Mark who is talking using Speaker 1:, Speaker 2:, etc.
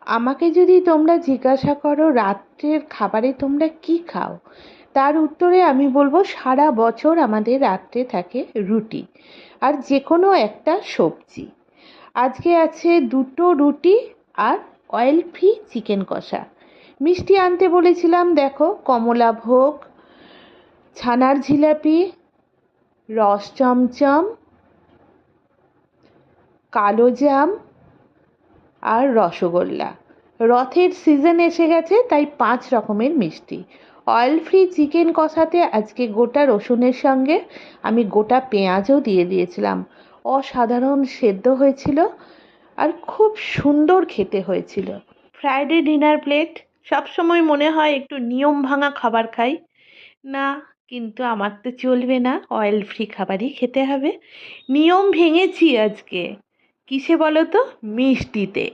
Speaker 1: আমাকে যদি তোমরা জিজ্ঞাসা করো রাত্রের খাবারে তোমরা কি খাও, তার উত্তরে আমি বলবো সারা বছর আমাদের রাত্রে থাকে রুটি আর যে কোনো একটা সবজি। আজকে আছে 2টো রুটি আর অয়েল ফ্রি চিকেন কষা। মিষ্টি আনতে বলেছিলাম, দেখো কমলাভোগ, ছানার জিলাপি, রস চমচম, কালো জাম আর রসগোল্লা। রথের সিজন এসে গেছে, তাই 5 রকমের মিষ্টি। অয়েল ফ্রি চিকেন কষাতে আজকে গোটা রসুনের সঙ্গে আমি গোটা পেঁয়াজও দিয়ে দিয়েছিলাম। অসাধারণ সেদ্ধ হয়েছিল আর খুব সুন্দর খেতে হয়েছিল। Friday dinner plate. সবসময় মনে হয় একটু নিয়ম ভাঙা খাবার খাই, না কিন্তু আমার তো চলবে না, অয়েল ফ্রি খাবারই খেতে হবে। নিয়ম ভেঙেছি আজকে। কিসে বলো তো? মিষ্টিতে।